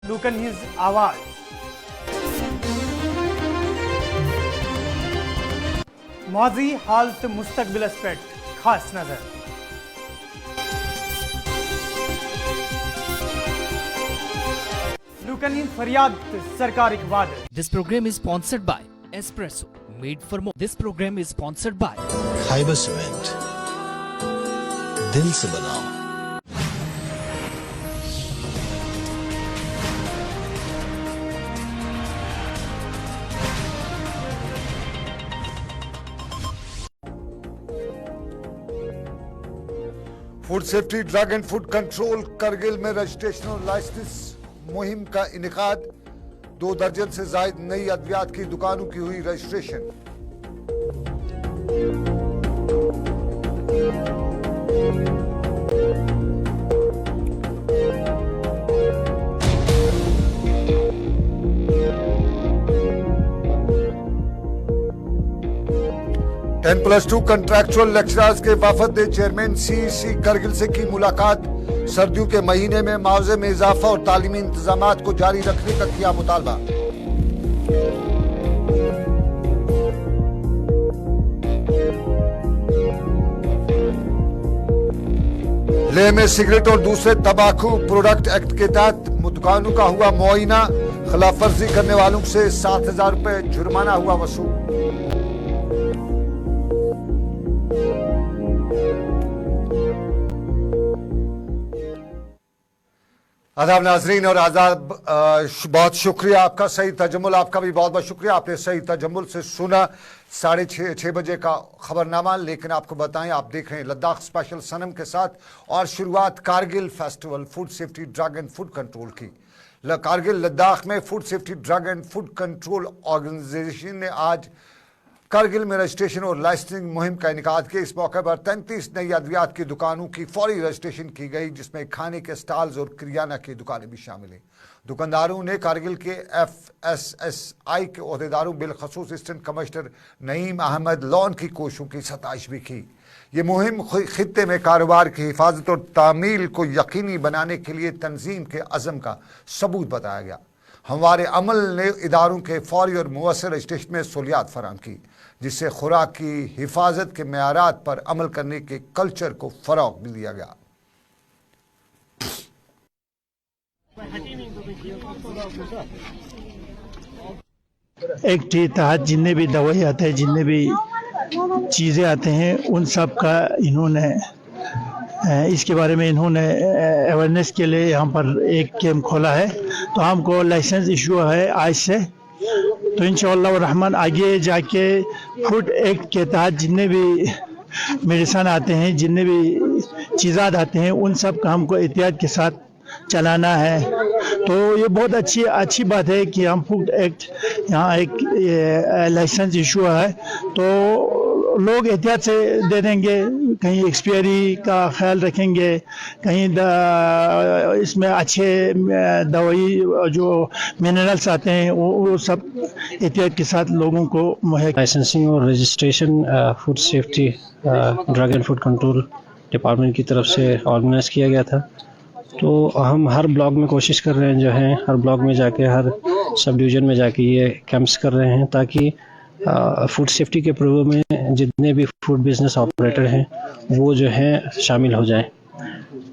लुकन his आवाज। माजी हालत मुस्तकबिलस पे खास नजर। लुकन हिज फरियाद सरकार Iqbal. This program is sponsored by Espresso, made for more. This program is sponsored by Khyber cement, दिल से बनाओ। Food safety, drug and food control Kargil में रजिस्ट्रेशन और लाइसेंस मुहिम का इनेकाद। 2 दर्जन से जायद नई अद्वियात की दुकानों की हुई registration. Ten plus 2 contractual lecturers के वफद ने चेयरमैन सीईसी करगिल से की मुलाकात। सर्दियों के महीने में मुआवजे में इजाफा और तालीमी इंतजामात को जारी रखने का किया मुतालबा। लेह में सिगरेट और दूसरे तंबाकू प्रोडक्ट एक्ट के तहत दुकानों का हुआ मुआयना। खिलाफ वर्जी करने वालों से 7,000 रुपए जुर्माना हुआ वसूल। आदाब नाजरीन और आजाद, बहुत शुक्रिया आपका। सही तजम्मुल आपका भी बहुत बहुत शुक्रिया। आपने सही तजम्मुल से सुना 6:30 बजे का खबरनामा। लेकिन आपको बताएं, आप देख रहे हैं लद्दाख स्पेशल सनम के साथ। और शुरुआत Kargil festival food safety drug and food control की। कारगिल लद्दाख में food safety drug and food control organisation ने आज करगिल में रजिस्ट्रेशन और लाइसेंसिंग मुहिम का इनेकाद किया। इस मौके पर 33 नई अद्वियात की दुकानों की फौरी रजिस्ट्रेशन की गई, जिसमें खाने के स्टॉल्स और किरियाना की दुकानें भी शामिल हैं। दुकानदारों ने कारगिल के FSSI के अहदेदारों बिलखसूस असिस्टेंट कमिश्नर नईम अहमद लॉन की कोशिशों की सताइश भी की। ये मुहिम खित्ते में कारोबार की हिफाजत और तामील को यकीनी बनाने के लिए तंजीम के अज़म का सबूत बताया गया। हमारे अमल ने इदारों के फौरी और मुअस्सर रजिस्ट्रेशन में सहूलियात फराहम की, जिससे खुराक की हिफाजत के मेयारात पर अमल करने के कल्चर को फरोग भी दिया गया। एक्ट के तहत जितने भी दवाई आते हैं, जितने भी चीज़ें आते हैं, उन सब का इन्होंने इसके बारे में इन्होंने अवेयरनेस के लिए यहाँ पर एक कैंप खोला है। तो हमको लाइसेंस इशू है आज से। तो इंशाअल्लाह रहमान आगे जाके फूड एक्ट के तहत जितने भी मेडिसन आते हैं, जितने भी चीज़ात आते हैं, उन सब का हमको एहतियात के साथ चलाना है। तो ये बहुत अच्छी बात है कि हम फूड एक्ट यहाँ एक लाइसेंस इशू है, तो लोग एहतियात से दे देंगे। कहीं एक्सपायरी का ख्याल रखेंगे, कहीं इसमें अच्छे दवाई जो मिनरल्स आते हैं वो सब एहतियात के साथ लोगों को मुहैया। लाइसेंसिंग और registration food safety drug and food control department की तरफ से ऑर्गेनाइज किया गया था। तो हम हर ब्लॉक में कोशिश कर रहे हैं, जो है हर ब्लॉक में जाके, हर सब डिवीज़न में जाके ये कैंप्स कर रहे हैं, ताकि फूड सेफ्टी के प्रोग्राम में जितने भी फूड बिजनेस ऑपरेटर हैं वो जो है शामिल हो जाएं।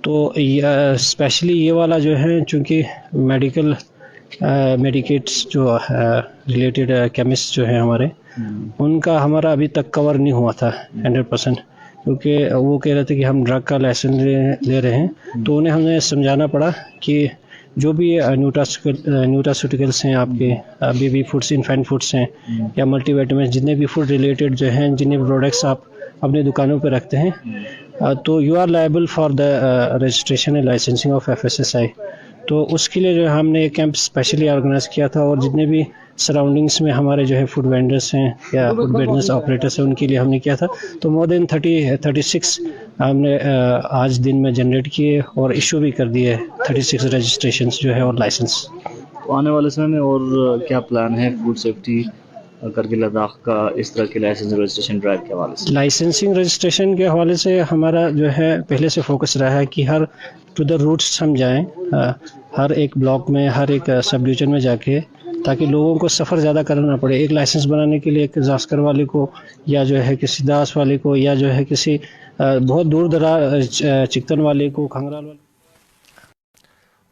तो स्पेशली ये वाला जो है, चूँकि मेडिकेट्स जो रिलेटेड केमिस्ट जो है हमारे, उनका हमारा अभी तक कवर नहीं हुआ था 100%, क्योंकि वो कह रहे थे कि हम ड्रग का लाइसेंस ले रहे हैं। तो उन्हें हमने समझाना पड़ा कि जो भी न्यूट्रास्यूटिकल्स हैं, आपके बेबी फूड्स, इन्फेंट फूड्स हैं, या मल्टीविटामिन, जितने भी फूड रिलेटेड जो हैं, जितने भी प्रोडक्ट्स आप अपनी दुकानों पे रखते हैं, तो you are liable for the registration and licensing of FSSI। तो उसके लिए जो हमने एक कैंप स्पेशली ऑर्गेनाइज किया था, और जितने भी सराउंडिंग्स में हमारे जो है फूड वेंडर्स हैं या फूड बिजनेस ऑपरेटर्स हैं, उनके लिए हमने किया था। तो मोर देन 36 हमने आज दिन में जनरेट किए और इशू भी कर दिए 36 रजिस्ट्रेशंस जो है और लाइसेंस। आने वाले समय में और क्या प्लान है फूड सेफ्टी करगिल लद्दाख का इस तरह के लाइसेंस रजिस्ट्रेशन ड्राइव के हवाले से? लाइसेंसिंग रजिस्ट्रेशन के हवाले से हमारा जो है पहले से फोकस रहा है कि हर टू द रूट्स हम जाएं, हर एक ब्लॉक में, हर एक सब डिवीजन में जाके, ताकि लोगों को सफ़र ज़्यादा करना ना पड़े। एक लाइसेंस बनाने के लिए एक जास्कर वाले को, या जो है किसी दास वाले को, या जो है किसी बहुत दूर दराज चिकतन वाले को, खंगराल वाले।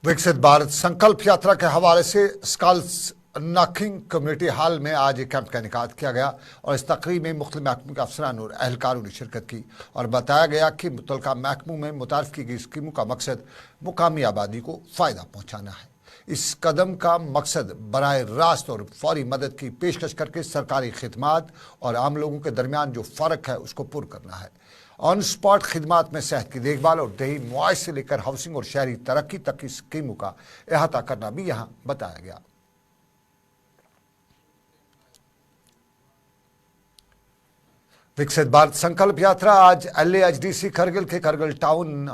विकसित भारत संकल्प यात्रा के हवाले से स्कल्स नाकिंग कम्युनिटी हॉल में आज एक कैंप का इनेकाद किया गया और इस तकरीब में मुख्तलिफ महकमों के अफसरान और एहलकारों ने शिरकत की और बताया गया कि मुतल्लिका महकमों में मुतारिफ की गई स्कीमों का मकसद मुकामी आबादी को फ़ायदा पहुँचाना है। इस कदम का मकसद बराह रास्त और फौरी मदद की पेशकश करके सरकारी खिदमात और आम लोगों के दरमियान जो फ़र्क है उसको पुर करना है। ऑन स्पॉट खिदमात में सेहत की देखभाल और देही मुआश से लेकर हाउसिंग और शहरी तरक्की तक की स्कीमों का अहाता करना भी यहाँ बताया गया। विकसित भारत संकल्प यात्रा आज LAHDC करगिल के करगिल टाउन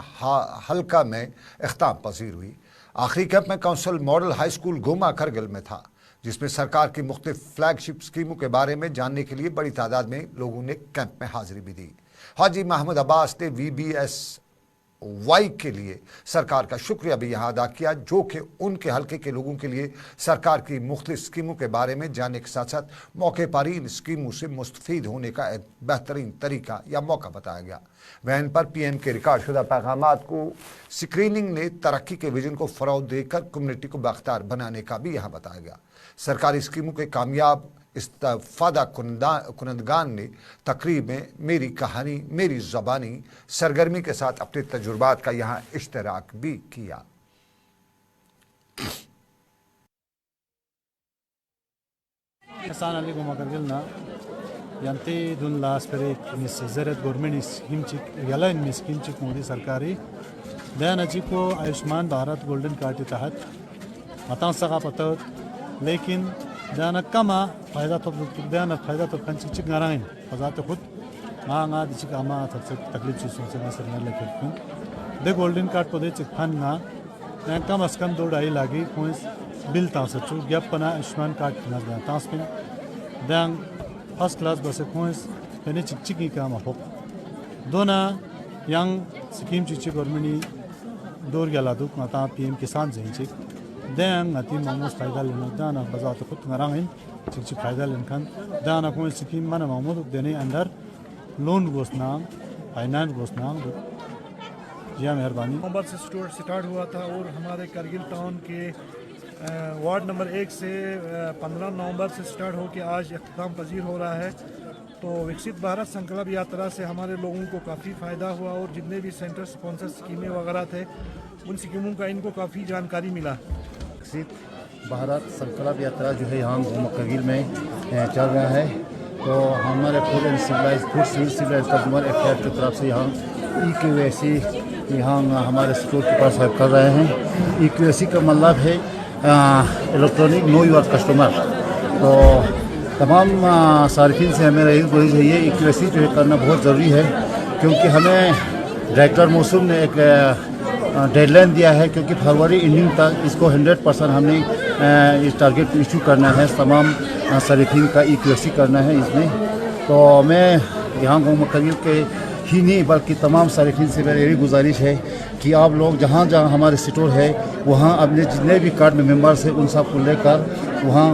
हल्का में इख्ताम पजीर हुई। आखिरी कैंप में council model high school Goma Kargil में था, जिसमें सरकार की मुख्तलिफ फ्लैगशिप स्कीमों के बारे में जानने के लिए बड़ी तादाद में लोगों ने कैंप में हाजिरी भी दी। हाजी महमूद अब्बास ने VBSY के लिए सरकार का शुक्रिया भी यहाँ अदा किया, जो कि उनके हल्के के लोगों के लिए सरकार की मुख्तलिफ स्कीमों के बारे में जानने के साथ साथ मौके पर इन स्कीमों से मुस्तफीद होने का एक बेहतरीन तरीका या मौका बताया गया। वैन पर PM के रिकॉर्ड शुदा पैगामात को स्क्रीनिंग ने तरक्की के विजन को फ़रोग़ देकर कम्युनिटी को बाख्तियार बनाने का भी यहाँ बताया गया। सरकारी स्कीमों के कामयाब इस्तेफादा कुनंदगान ने तकरीब में मेरी कहानी मेरी ज़बानी सरगर्मी के साथ अपने तजुर्बात का यहाँ इश्तराक भी किया। Hasan Ali Goma Kargilna Yanti Dun Las Perik Miss Zeret Gormenis Himchik Yalain Miss Himchik Modi Sarkari Then Ajipo Ayushman Bharat Golden Card Tahat Matan Saga Patot Lekin Dana Kama Faida to Dana Faida to Kanchik Narain Fazat Hut Manga Dichikama Taklip Susan The Golden Card Podechik Hanna then Kam Askam do Dai Lagi Points Bill Tansachu Yapana Ayushman Card Nazan Tanspin then first class bus points Penich Chiki Kama Hop Dona Young Sikim Chichi Gormani Dor Galaduk Mata PM Kisan Zinchik then Natim almost Faidal in Dana Bazat Put Narangin Chichi Faidal in Khan Dana Point Sikim Mana Mahmud Dene under loan was now finance was now जिया मेहरबानी नवंबर से start हुआ था और हमारे Kargil town के ward number 1 से 15 नवंबर से start होकर आज इख्तिताम पजीर हो रहा है। तो विकसित भारत संकल्प यात्रा से हमारे लोगों को काफ़ी फ़ायदा हुआ और जितने भी सेंटर स्पॉन्सर स्कीमें वगैरह थे उन स्कीमों का इनको काफ़ी जानकारी मिला। विकसित भारत संकल्प यात्रा जो है यहाँ करगिल में चल रहा है, तो हमारे फूड सिविल कंज्यूमर अफेयर की तरफ से यहाँ EQAC यहाँ हमारे स्टोर के पास हेल्प कर रहे हैं। EQAC का मतलब है इलेक्ट्रॉनिक नो योर कस्टमर। तो तमाम सार्फिन से हमें यही गुजारिश है, ये EQAC जो है करना बहुत ज़रूरी है, क्योंकि हमें डायरेक्टर मौसम ने एक डेडलाइन दिया है, क्योंकि फरवरी एंडिंग तक इसको 100% हमने इस टारगेट इशू करना है, तमाम सार्फिन का EQAC करना है इसमें। तो मैं यहाँ करगिल के ही नहीं बल्कि तमाम सार्फिन से मेरी यही गुजारिश है कि आप लोग जहाँ जहाँ हमारे स्टोर है वहाँ अपने जितने भी कार्ड में मेंबर्स हैं उन सब को लेकर वहाँ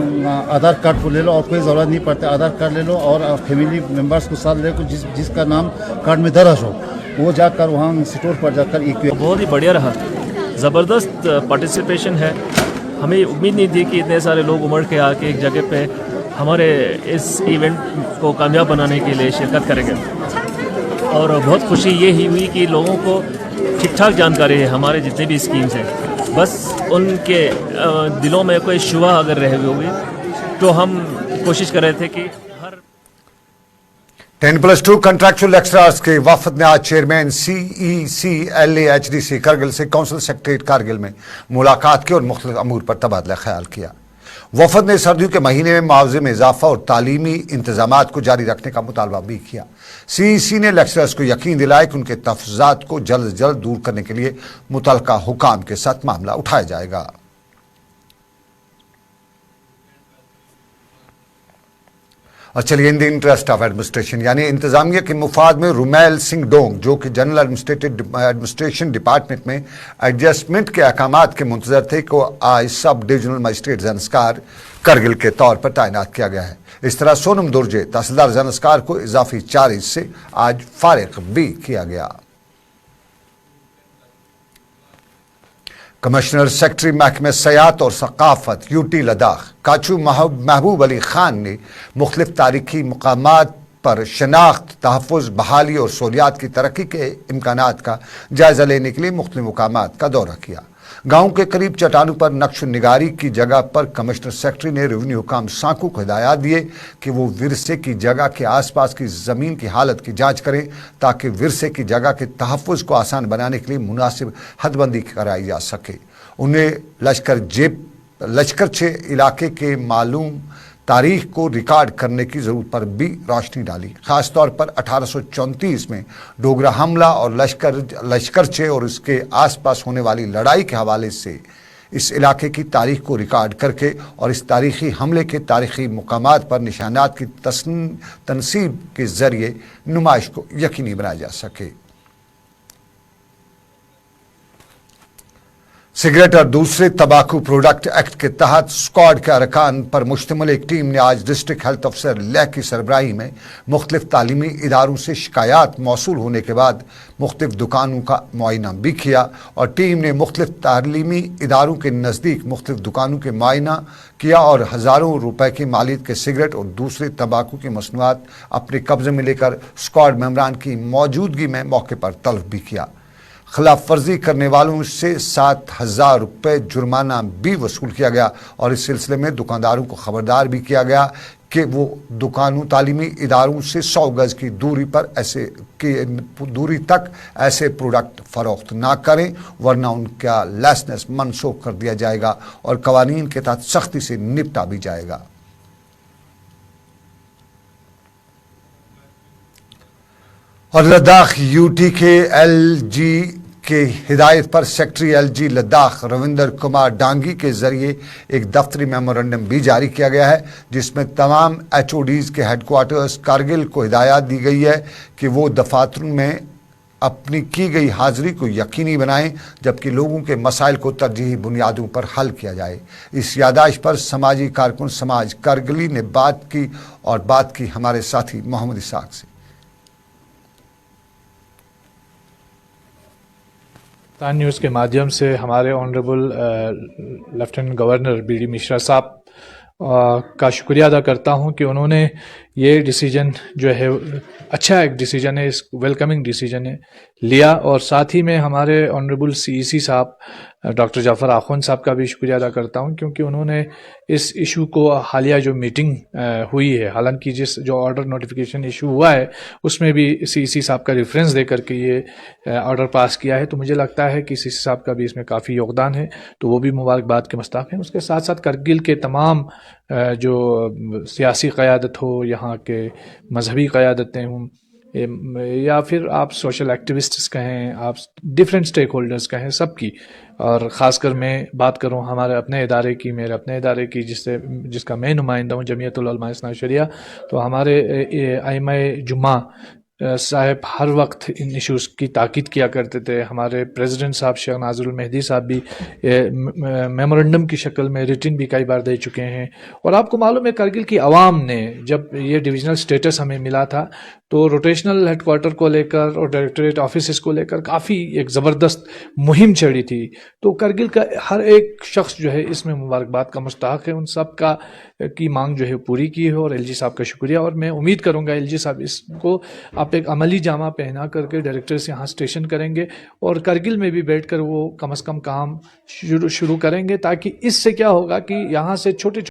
आधार कार्ड को ले लो, और कोई ज़रूरत नहीं पड़ता, आधार कार्ड ले लो और फैमिली मेंबर्स को साथ ले लो जिसका नाम कार्ड में दर्ज हो, वो जाकर वहाँ स्टोर पर जाकर बहुत ही बढ़िया रहा, ज़बरदस्त पार्टिसिपेशन है। हमें उम्मीद नहीं थी कि इतने सारे लोग उमड़ के आके एक जगह पे हमारे इस इवेंट को कामयाब बनाने के लिए शिरकत करेंगे, और बहुत खुशी ये ही हुई कि लोगों को ठीक ठाक जानकारी है हमारे जितने भी स्कीम्स हैं। बस उनके दिलों में कोई शुबा अगर रह गई होगी तो हम कोशिश कर रहे थे कि हर 10+2 कंट्रैक्चुअल लेक्चरर्स के वफद ने आज चेयरमैन CEC LAHDC करगिल से काउंसिल सेक्रेटरीट कारगिल में मुलाकात की और मुख्तलिफ अमूर पर तबादला ख्याल किया। वफद ने सर्दियों के महीने में मुआवजे में इजाफा और तालीमी इंतजामात को जारी रखने का मुतालबा भी किया। CEC ने लेक्चरर्स को यकीन दिलाया कि उनके तहफ़्फ़ुज़ात को जल्द से जल्द दूर करने के लिए मुतल्लिका हुकाम के साथ मामला उठाया जाएगा। اور چلیے ان دی انٹرسٹ آف ایڈمنسٹریشن یعنی انتظامیہ کے مفاد میں رومیل سنگھ ڈونگ جو کہ جنرل ایڈمنسٹریشن ڈپارٹمنٹ میں ایڈجسٹمنٹ کے احکامات کے منتظر تھے کو آج sub divisional magistrate Zanskar Kargil کے طور پر تعینات کیا گیا ہے. اس طرح سونم درجے تحصیلدار زنسکار کو اضافی چارج سے آج فارغ بھی کیا گیا. کمشنر سیکرٹری محکمہ سیاحت اور ثقافت یوٹی لداخ کاچو محبوب علی خان نے مختلف تاریخی مقامات پر شناخت، تحفظ، بحالی اور سہولیات کی ترقی کے امکانات کا جائزہ لینے کے لیے مختلف مقامات کا دورہ کیا. گاؤں کے قریب چٹانوں پر نقش و نگاری کی جگہ پر کمشنر سیکرٹری نے ریونیو حکام سانکو کو ہدایات دیے کہ وہ ورثے کی جگہ کے آس پاس کی زمین کی حالت کی جانچ کریں تاکہ ورثے کی جگہ کے تحفظ کو آسان بنانے کے لیے مناسب حد بندی کرائی جا سکے. انہیں لشکر چھ علاقے کے معلوم تاریخ کو ریکارڈ کرنے کی ضرورت پر بھی روشنی ڈالی. خاص طور پر 1834 میں ڈوگرا حملہ اور لشکر چھ اور اس کے آس پاس ہونے والی لڑائی کے حوالے سے اس علاقے کی تاریخ کو ریکارڈ کر کے اور اس تاریخی حملے کے تاریخی مقامات پر نشانات کی تنصیب کے ذریعے نمائش کو یقینی بنایا جا سکے. سگریٹ اور دوسرے تمباکو پروڈکٹ ایکٹ کے تحت اسکواڈ کے ارکان پر مشتمل ایک ٹیم نے آج ڈسٹرکٹ ہیلتھ افسر لیہ کی سربراہی میں مختلف تعلیمی اداروں سے شکایات موصول ہونے کے بعد مختلف دکانوں کا معائنہ بھی کیا اور ٹیم نے مختلف تعلیمی اداروں کے نزدیک مختلف دکانوں کے معائنہ کیا اور ہزاروں روپے کی مالیت کے سگریٹ اور دوسرے تمباکو کی مصنوعات اپنے قبضے میں لے کر اسکواڈ ممبران کی موجودگی میں موقع پر طلب بھی کیا. خلاف ورزی کرنے والوں سے 7,000 روپے جرمانہ بھی وصول کیا گیا اور اس سلسلے میں دکانداروں کو خبردار بھی کیا گیا کہ وہ دکانوں تعلیمی اداروں سے 100 گز کی دوری تک ایسے پروڈکٹ فروخت نہ کریں ورنہ ان کا لائسنس منسوخ کر دیا جائے گا اور قوانین کے تحت سختی سے نپٹا بھی جائے گا. اور لداخ یوٹی کے ایل جی کے ہدایت پر secretary L G Ladakh Ravinder Kumar Dangi کے ذریعے ایک دفتری میمورنڈم بھی جاری کیا گیا ہے جس میں تمام ایچ او ڈیز کے ہیڈ کوارٹرز کارگل کو ہدایت دی گئی ہے کہ وہ دفاتروں میں اپنی کی گئی حاضری کو یقینی بنائیں جبکہ لوگوں کے مسائل کو ترجیحی بنیادوں پر حل کیا جائے. اس یادداشت پر سماجی کارکن سماج کارگلی نے بات کی ہمارے ساتھی محمد اسحاق سے. تان نیوز کے مادھیم سے ہمارے honourable lieutenant governor B D Mishra صاحب کا شکریہ ادا کرتا ہوں کہ انہوں نے یہ ڈیسیجن جو ہے اچھا ایک ڈیسیجن ہے، اس ویلکمنگ ڈیسیجن ہے لیا، اور ساتھ ہی میں ہمارے آنریبل سی ای سی صاحب ڈاکٹر جعفر آخوند صاحب کا بھی شکریہ ادا کرتا ہوں کیونکہ انہوں نے اس ایشو کو حالیہ جو میٹنگ ہوئی ہے، حالانکہ جو آرڈر نوٹیفیکیشن ایشو ہوا ہے اس میں بھی سی ای سی صاحب کا ریفرنس دے کر کے یہ آرڈر پاس کیا ہے، تو مجھے لگتا ہے کہ سی ای سی صاحب کا بھی اس میں کافی یوگدان ہے، تو وہ بھی مبارکباد کے مستحق ہیں. اس کے ساتھ ساتھ کرگل کے تمام جو سیاسی قیادت ہو، یہاں کے مذہبی قیادتیں ہوں یا پھر آپ سوشل ایکٹیوسٹس کہیں، آپ ڈفرینٹ سٹیک ہولڈرز کہیں، سب کی، اور خاص کر میں بات کروں ہمارے اپنے ادارے کی، میرے اپنے ادارے کی جس کا میں نمائندہ ہوں، جمعیت العلماء اثنا عشریہ، تو ہمارے ائمہ جمعہ صاحب ہر وقت ان ایشوز کی تاکید کیا کرتے تھے. ہمارے پریزیڈنٹ صاحب شیخ ناظر المہدی صاحب بھی میمورنڈم کی شکل میں ریٹن بھی کئی بار دے چکے ہیں. اور آپ کو معلوم ہے کرگل کی عوام نے جب یہ ڈویژنل سٹیٹس ہمیں ملا تھا تو روٹیشنل ہیڈ کوارٹر کو لے کر اور ڈائریکٹوریٹ آفیسز کو لے کر کافی ایک زبردست مہم چڑھی تھی. تو کرگل کا ہر ایک شخص جو ہے اس میں مبارکباد کا مستحق ہے. ان سب کی مانگ جو ہے پوری کی ہے اور ایل جی صاحب کا شکریہ. اور میں امید کروں گا ایل جی صاحب اس کو آپ ایک عملی جامہ پہنا کر کے ڈائریکٹرز یہاں اسٹیشن کریں گے اور کرگل میں بھی بیٹھ کر وہ کم از کم کام شروع کریں گے، تاکہ اس سے کیا ہوگا کہ یہاں سے چھوٹے